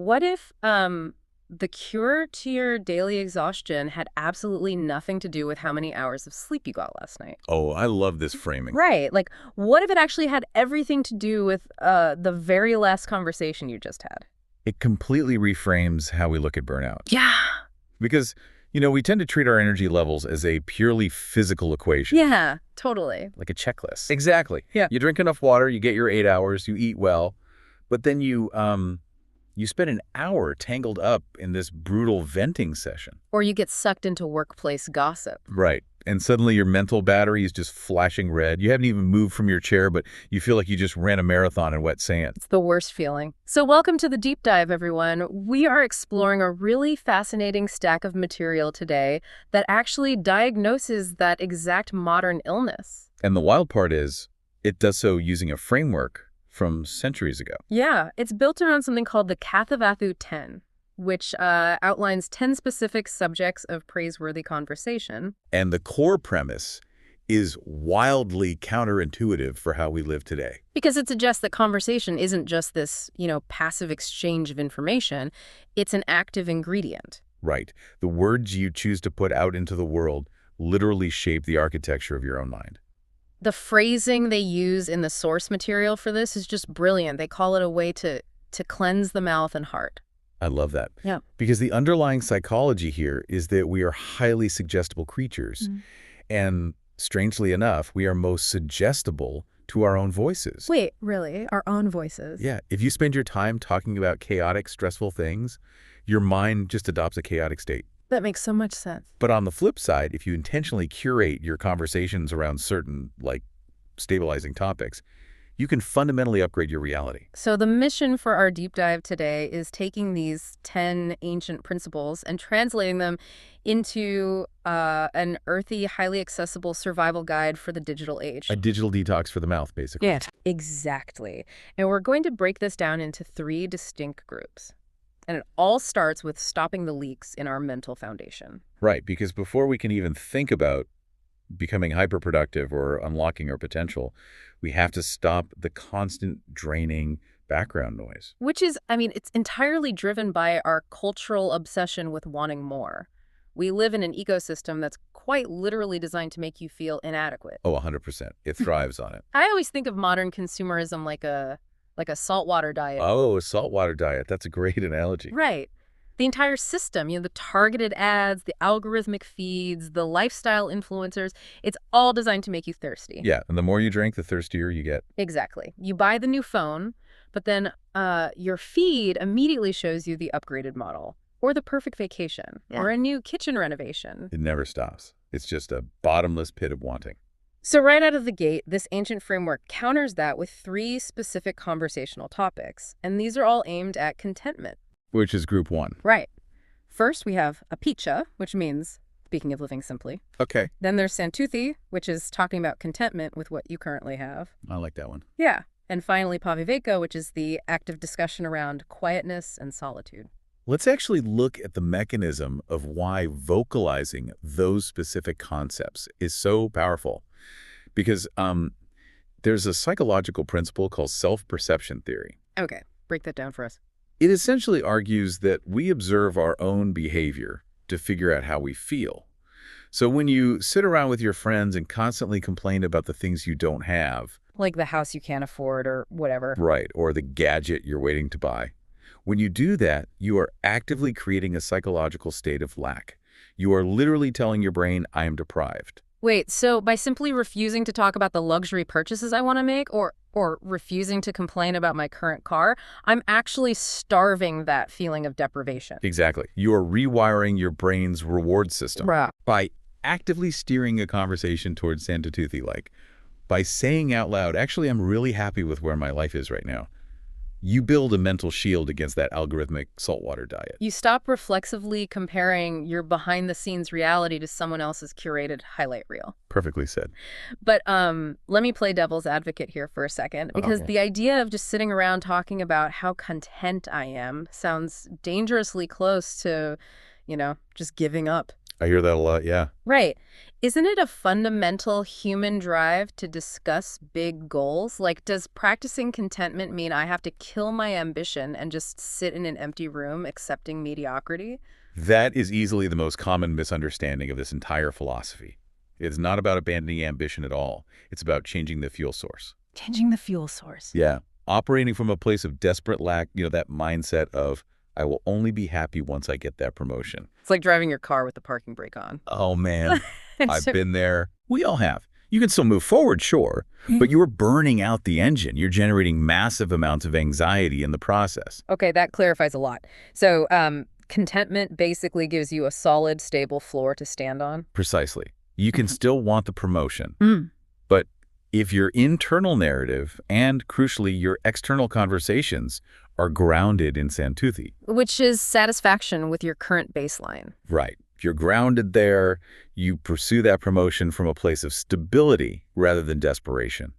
what if the cure to your daily exhaustion had absolutely nothing to do with how many hours of sleep you got last night? Oh, I love this framing. Right. Like, what if it actually had everything to do with the very last conversation you just had? It completely reframes how we look at burnout. Yeah. Because, we tend to treat our energy levels as a purely physical equation. Yeah, totally. Like a checklist. Exactly. Yeah. You drink enough water, you get your 8 hours, you eat well, but then you spend an hour tangled up in this brutal venting session. Or you get sucked into workplace gossip. Right. And suddenly your mental battery is just flashing red. You haven't even moved from your chair, but you feel like you just ran a marathon in wet sand. It's the worst feeling. So welcome to the Deep Dive, everyone. We are exploring a really fascinating stack of material today that actually diagnoses that exact modern illness. And the wild part is, it does so using a framework from centuries ago. Yeah, it's built around something called the Kathavastu 10, which outlines 10 specific subjects of praiseworthy conversation. And the core premise is wildly counterintuitive for how we live today. Because it suggests that conversation isn't just this, passive exchange of information. It's an active ingredient. Right. The words you choose to put out into the world literally shape the architecture of your own mind. The phrasing they use in the source material for this is just brilliant. They call it a way to cleanse the mouth and heart. I love that. Yeah. Because the underlying psychology here is that we are highly suggestible creatures. And strangely enough, we are most suggestible to our own voices. Wait, really? Our own voices? Yeah. If you spend your time talking about chaotic, stressful things, your mind just adopts a chaotic state. That makes so much sense. But on the flip side, if you intentionally curate your conversations around certain, stabilizing topics, you can fundamentally upgrade your reality. So the mission for our deep dive today is taking these 10 ancient principles and translating them into an earthy, highly accessible survival guide for the digital age. A digital detox for the mouth, basically. Yeah, exactly. And we're going to break this down into 3 distinct groups. And it all starts with stopping the leaks in our mental foundation. Right, because before we can even think about becoming hyperproductive or unlocking our potential, we have to stop the constant draining background noise. Which is, it's entirely driven by our cultural obsession with wanting more. We live in an ecosystem that's quite literally designed to make you feel inadequate. Oh, 100%. It thrives on it. I always think of modern consumerism like a saltwater diet. Oh, a saltwater diet. That's a great analogy. Right. The entire system, the targeted ads, the algorithmic feeds, the lifestyle influencers, it's all designed to make you thirsty. Yeah, and the more you drink, the thirstier you get. Exactly. You buy the new phone, but then your feed immediately shows you the upgraded model, or the perfect vacation, or a new kitchen renovation. It never stops. It's just a bottomless pit of wanting. So right out of the gate, this ancient framework counters that with 3 specific conversational topics, and these are all aimed at contentment. Which is group 1. Right. First, we have apicca, which means speaking of living simply. Okay. Then there's santuthi, which is talking about contentment with what you currently have. I like that one. Yeah. And finally, paviveka, which is the active discussion around quietness and solitude. Let's actually look at the mechanism of why vocalizing those specific concepts is so powerful. Because there's a psychological principle called self-perception theory. Okay, break that down for us. It essentially argues that we observe our own behavior to figure out how we feel. So when you sit around with your friends and constantly complain about the things you don't have. Like the house you can't afford or whatever. Right, or the gadget you're waiting to buy. When you do that, you are actively creating a psychological state of lack. You are literally telling your brain, I am deprived. Wait, so by simply refusing to talk about the luxury purchases I want to make or refusing to complain about my current car, I'm actually starving that feeling of deprivation. Exactly. You are rewiring your brain's reward system by actively steering a conversation towards Santuthi, by saying out loud, actually, I'm really happy with where my life is right now. You build a mental shield against that algorithmic saltwater diet. You stop reflexively comparing your behind-the-scenes reality to someone else's curated highlight reel. Perfectly said. But let me play devil's advocate here for a second, because the idea of just sitting around talking about how content I am sounds dangerously close to, just giving up. I hear that a lot, yeah. Right. Isn't it a fundamental human drive to discuss big goals? Like, does practicing contentment mean I have to kill my ambition and just sit in an empty room accepting mediocrity? That is easily the most common misunderstanding of this entire philosophy. It's not about abandoning ambition at all. It's about changing the fuel source. Changing the fuel source. Yeah. Operating from a place of desperate lack, that mindset of, I will only be happy once I get that promotion. It's like driving your car with the parking brake on. Oh, man. I've been there. We all have. You can still move forward, sure, but you're burning out the engine. You're generating massive amounts of anxiety in the process. Okay, that clarifies a lot. So, contentment basically gives you a solid, stable floor to stand on? Precisely. You can still want the promotion, Mm. but if your internal narrative and, crucially, your external conversations are grounded in Santuthi. Which is satisfaction with your current baseline. Right. If you're grounded there, you pursue that promotion from a place of stability rather than desperation.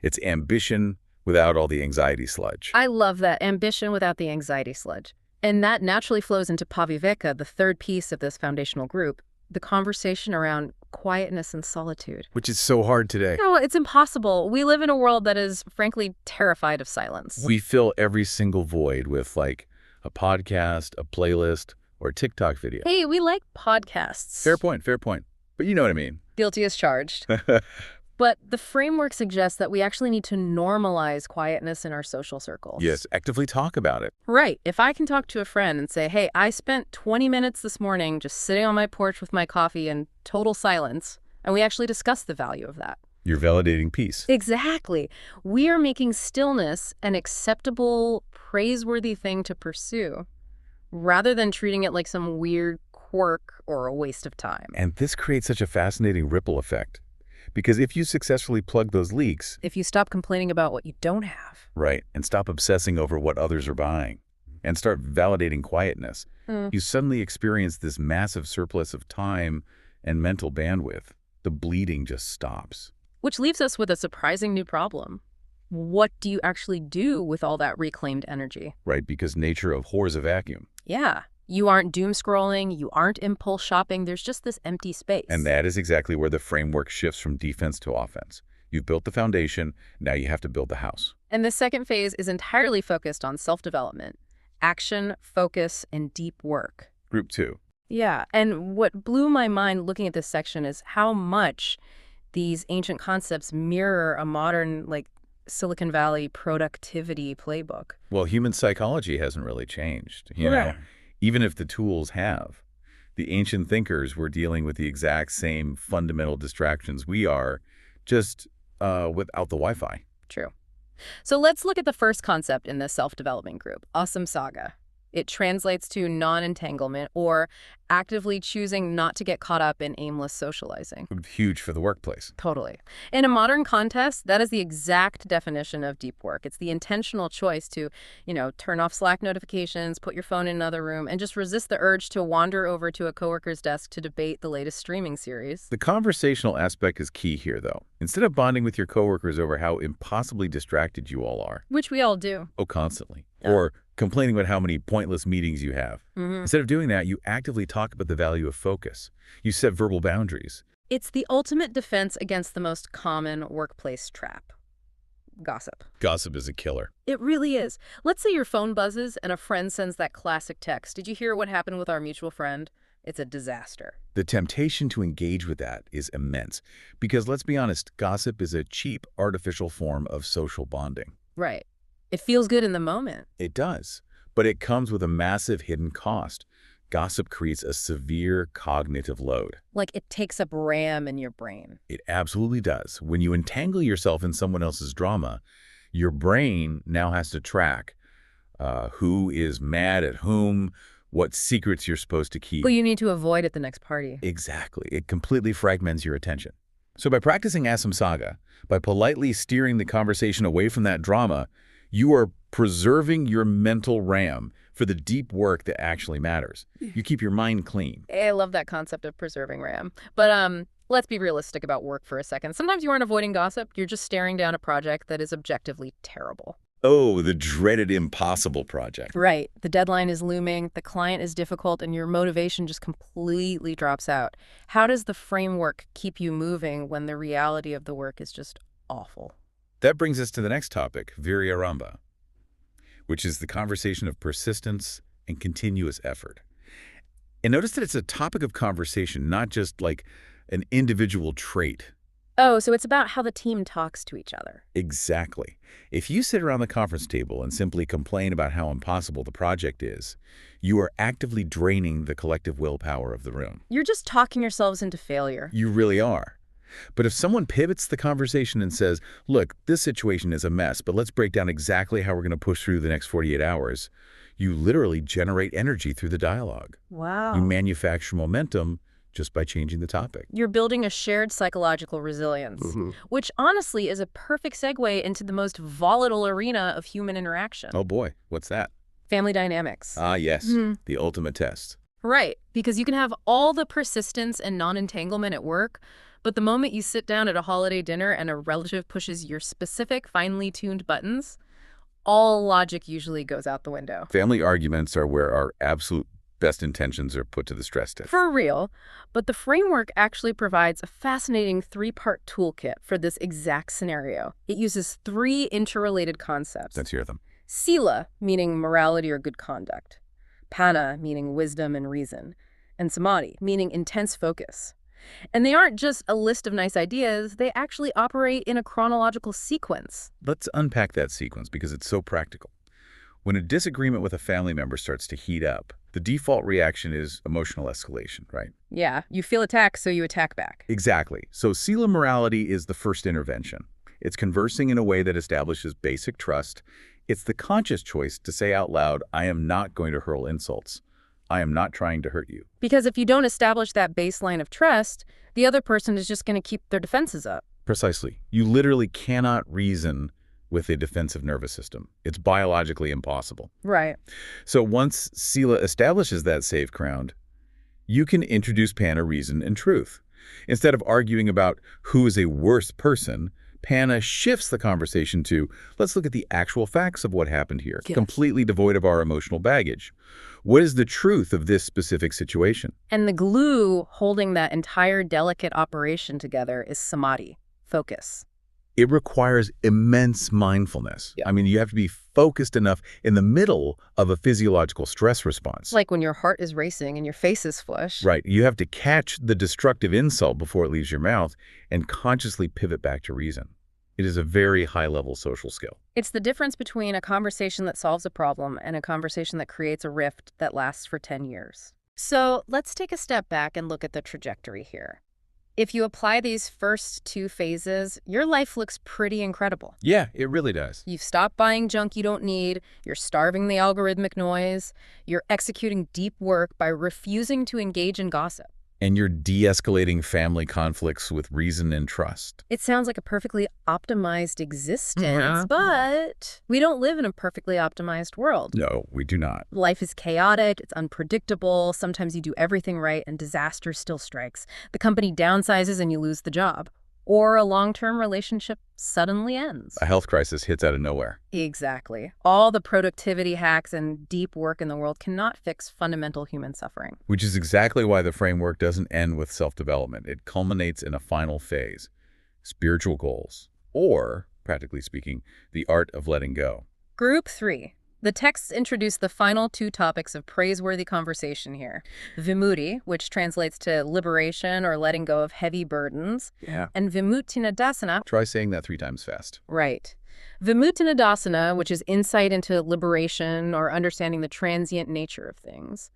It's ambition without all the anxiety sludge. I love that. Ambition without the anxiety sludge. And that naturally flows into Paviveka, the third piece of this foundational group, the conversation around quietness and solitude. Which is so hard today. No, it's impossible. We live in a world that is, frankly, terrified of silence. We fill every single void with, like, a podcast, a playlist, or a TikTok video. Hey, we like podcasts. Fair point, fair point. But you know what I mean. Guilty as charged. But the framework suggests that we actually need to normalize quietness in our social circles. Yes, actively talk about it. Right. If I can talk to a friend and say, hey, I spent 20 minutes this morning just sitting on my porch with my coffee in total silence, and we actually discuss the value of that. You're validating peace. Exactly. We are making stillness an acceptable, praiseworthy thing to pursue, rather than treating it like some weird quirk or a waste of time. And this creates such a fascinating ripple effect. Because if you successfully plug those leaks... If you stop complaining about what you don't have. Right, and stop obsessing over what others are buying, and start validating quietness, you suddenly experience this massive surplus of time and mental bandwidth. The bleeding just stops. Which leaves us with a surprising new problem. What do you actually do with all that reclaimed energy? Right, because nature abhors a vacuum. Yeah. You aren't doom scrolling, you aren't impulse shopping, there's just this empty space. And that is exactly where the framework shifts from defense to offense. You've built the foundation, now you have to build the house. And the second phase is entirely focused on self-development, action, focus, and deep work. Group 2. Yeah, and what blew my mind looking at this section is how much these ancient concepts mirror a modern, like, Silicon Valley productivity playbook. Well, human psychology hasn't really changed, you know. Even if the tools have. The ancient thinkers were dealing with the exact same fundamental distractions we are, just without the Wi-Fi. True. So let's look at the first concept in this self-development group, asamsaga. It translates to non-entanglement or actively choosing not to get caught up in aimless socializing. Huge for the workplace. Totally. In a modern context, that is the exact definition of deep work. It's the intentional choice to, turn off Slack notifications, put your phone in another room, and just resist the urge to wander over to a coworker's desk to debate the latest streaming series. The conversational aspect is key here, though. Instead of bonding with your coworkers over how impossibly distracted you all are. Which we all do. Oh, constantly. Yeah. Or complaining about how many pointless meetings you have. Instead of doing that, you actively talk about the value of focus. You set verbal boundaries. It's the ultimate defense against the most common workplace trap. Gossip. Gossip is a killer. It really is. Let's say your phone buzzes and a friend sends that classic text. Did you hear what happened with our mutual friend? It's a disaster. The temptation to engage with that is immense. Because let's be honest, gossip is a cheap, artificial form of social bonding. Right. It feels good in the moment. It does, but it comes with a massive hidden cost. Gossip creates a severe cognitive load. Like it takes up RAM in your brain. It absolutely does. When you entangle yourself in someone else's drama, your brain now has to track who is mad at whom, what secrets you're supposed to keep. Well, you need to avoid at the next party. Exactly. It completely fragments your attention. So by practicing asamsaga, by politely steering the conversation away from that drama, you are preserving your mental RAM for the deep work that actually matters. You keep your mind clean. I love that concept of preserving RAM. But let's be realistic about work for a second. Sometimes you aren't avoiding gossip. You're just staring down a project that is objectively terrible. Oh, the dreaded impossible project. Right. The deadline is looming, the client is difficult, and your motivation just completely drops out. How does the framework keep you moving when the reality of the work is just awful? That brings us to the next topic, Viryaramba, which is the conversation of persistence and continuous effort. And notice that it's a topic of conversation, not just like an individual trait. Oh, so it's about how the team talks to each other. Exactly. If you sit around the conference table and simply complain about how impossible the project is, you are actively draining the collective willpower of the room. You're just talking yourselves into failure. You really are. But if someone pivots the conversation and says, look, this situation is a mess, but let's break down exactly how we're going to push through the next 48 hours, you literally generate energy through the dialogue. Wow. You manufacture momentum just by changing the topic. You're building a shared psychological resilience, which honestly is a perfect segue into the most volatile arena of human interaction. Oh boy, what's that? Family dynamics. Ah, yes, the ultimate test. Right, because you can have all the persistence and non-entanglement at work, but the moment you sit down at a holiday dinner and a relative pushes your specific, finely tuned buttons, all logic usually goes out the window. Family arguments are where our absolute best intentions are put to the stress test. For real, but the framework actually provides a fascinating three-part toolkit for this exact scenario. It uses three interrelated concepts. Let's hear them. Sila, meaning morality or good conduct. Panna, meaning wisdom and reason. And samadhi, meaning intense focus. And they aren't just a list of nice ideas, they actually operate in a chronological sequence. Let's unpack that sequence because it's so practical. When a disagreement with a family member starts to heat up, the default reaction is emotional escalation, right? Yeah, you feel attacked, so you attack back. Exactly. So Sila morality is the first intervention. It's conversing in a way that establishes basic trust. It's the conscious choice to say out loud, I am not going to hurl insults. I am not trying to hurt you. Because if you don't establish that baseline of trust, the other person is just going to keep their defenses up. Precisely. You literally cannot reason with a defensive nervous system. It's biologically impossible. Right. So once Sila establishes that safe ground, you can introduce Panna reason and truth. Instead of arguing about who is a worse person, Panna shifts the conversation to, let's look at the actual facts of what happened here, completely devoid of our emotional baggage. What is the truth of this specific situation? And the glue holding that entire delicate operation together is samadhi, focus. It requires immense mindfulness. I mean, you have to be focused enough in the middle of a physiological stress response. Like when your heart is racing and your face is flushed. Right. You have to catch the destructive insult before it leaves your mouth and consciously pivot back to reason. It is a very high-level social skill. It's the difference between a conversation that solves a problem and a conversation that creates a rift that lasts for 10 years. So let's take a step back and look at the trajectory here. If you apply these first two phases, your life looks pretty incredible. Yeah, it really does. You've stopped buying junk you don't need, you're starving the algorithmic noise, you're executing deep work by refusing to engage in gossip. And you're de-escalating family conflicts with reason and trust. It sounds like a perfectly optimized existence, but we don't live in a perfectly optimized world. No, we do not. Life is chaotic, it's unpredictable, sometimes you do everything right and disaster still strikes. The company downsizes and you lose the job. Or a long-term relationship suddenly ends. A health crisis hits out of nowhere. Exactly. All the productivity hacks and deep work in the world cannot fix fundamental human suffering. Which is exactly why the framework doesn't end with self-development. It culminates in a final phase, spiritual goals, or, practically speaking, the art of letting go. Group 3. The texts introduce the final two topics of praiseworthy conversation here. Vimudi, which translates to liberation or letting go of heavy burdens. Yeah. And Vimuttinadasana. Try saying that 3 times fast. Right. Vimuttinadasana, which is insight into liberation or understanding the transient nature of things.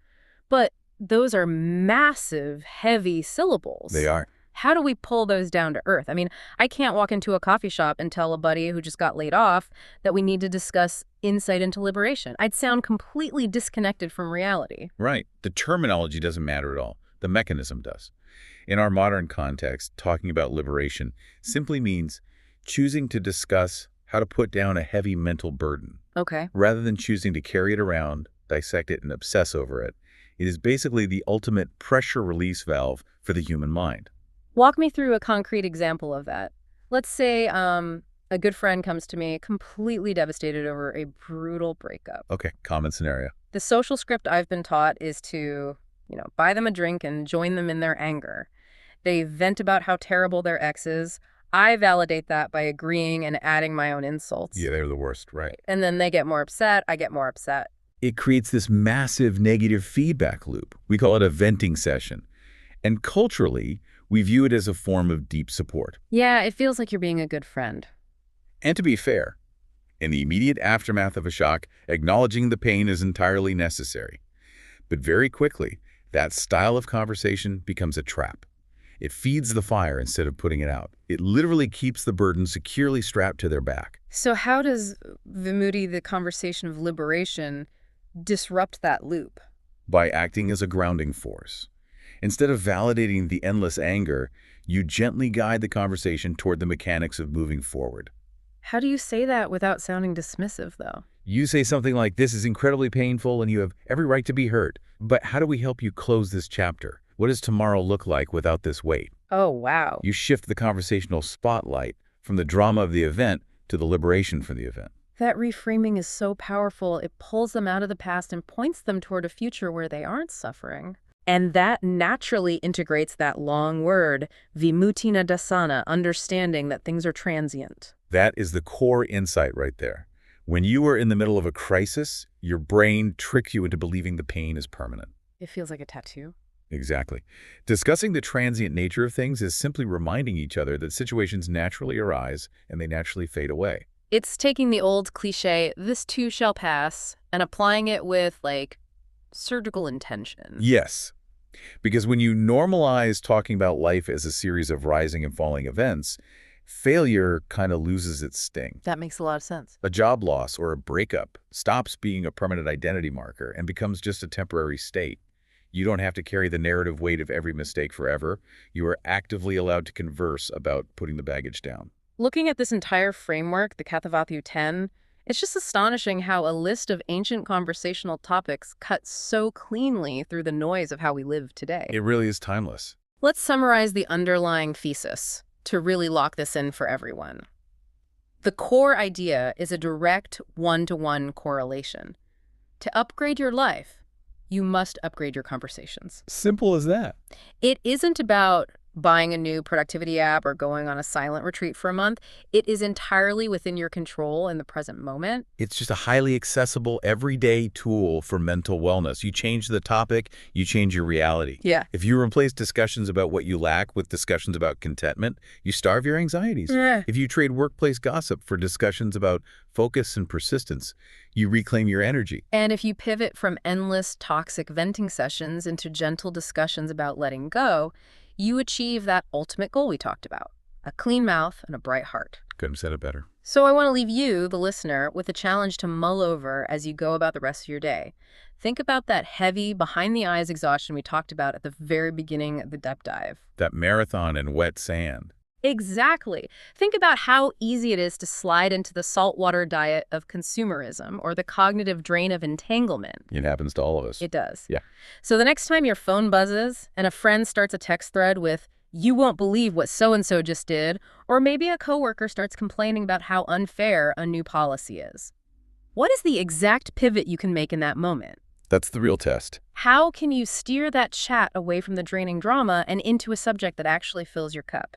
But those are massive, heavy syllables. They are. How do we pull those down to earth? I mean, I can't walk into a coffee shop and tell a buddy who just got laid off that we need to discuss insight into liberation. I'd sound completely disconnected from reality. Right. The terminology doesn't matter at all. The mechanism does. In our modern context, talking about liberation simply means choosing to discuss how to put down a heavy mental burden. Okay. Rather than choosing to carry it around, dissect it, and obsess over it, it is basically the ultimate pressure release valve for the human mind. Walk me through a concrete example of that. Let's say a A good friend comes to me completely devastated over a brutal breakup. Okay, common scenario. The social script I've been taught is to, buy them a drink and join them in their anger. They vent about how terrible their ex is. I validate that by agreeing and adding my own insults. Yeah, they're the worst, right. And then they get more upset, I get more upset. It creates this massive negative feedback loop. We call it a venting session. And culturally, we view it as a form of deep support. Yeah, it feels like you're being a good friend. And to be fair, in the immediate aftermath of a shock, acknowledging the pain is entirely necessary. But very quickly, that style of conversation becomes a trap. It feeds the fire instead of putting it out. It literally keeps the burden securely strapped to their back. So how does Vimutti, the conversation of liberation, disrupt that loop? By acting as a grounding force. Instead of validating the endless anger, you gently guide the conversation toward the mechanics of moving forward. How do you say that without sounding dismissive, though? You say something like, "This is incredibly painful and you have every right to be hurt. But how do we help you close this chapter? What does tomorrow look like without this weight?" Oh, wow. You shift the conversational spotlight from the drama of the event to the liberation from the event. That reframing is so powerful. It pulls them out of the past and points them toward a future where they aren't suffering. And that naturally integrates that long word, vimuttina dasana, understanding that things are transient. That is the core insight right there. When you are in the middle of a crisis, your brain tricks you into believing the pain is permanent. It feels like a tattoo. Exactly. Discussing the transient nature of things is simply reminding each other that situations naturally arise and they naturally fade away. It's taking the old cliche, "this too shall pass," and applying it with, surgical intention. Yes. Because when you normalize talking about life as a series of rising and falling events, failure kind of loses its sting. That makes a lot of sense. A job loss or a breakup stops being a permanent identity marker and becomes just a temporary state. You don't have to carry the narrative weight of every mistake forever. You are actively allowed to converse about putting the baggage down. Looking at this entire framework, the Kathavatthu 10, it's just astonishing how a list of ancient conversational topics cuts so cleanly through the noise of how we live today. It really is timeless. Let's summarize the underlying thesis to really lock this in for everyone. The core idea is a direct one-to-one correlation. To upgrade your life, you must upgrade your conversations. Simple as that. It isn't about buying a new productivity app or going on a silent retreat for a month. It is entirely within your control in the present moment. It's just a highly accessible, everyday tool for mental wellness. You change the topic, you change your reality. Yeah. If you replace discussions about what you lack with discussions about contentment, you starve your anxieties. If you trade workplace gossip for discussions about focus and persistence, you reclaim your energy. And if you pivot from endless toxic venting sessions into gentle discussions about letting go, you achieve that ultimate goal we talked about, a clean mouth and a bright heart. Couldn't have said it better. So I want to leave you, the listener, with a challenge to mull over as you go about the rest of your day. Think about that heavy, behind-the-eyes exhaustion we talked about at the very beginning of the deep dive. That marathon in wet sand. Exactly. Think about how easy it is to slide into the saltwater diet of consumerism or the cognitive drain of entanglement. It happens to all of us. It does. Yeah. So the next time your phone buzzes and a friend starts a text thread with, "You won't believe what so-and-so just did," or maybe a coworker starts complaining about how unfair a new policy is. What is the exact pivot you can make in that moment? That's the real test. How can you steer that chat away from the draining drama and into a subject that actually fills your cup?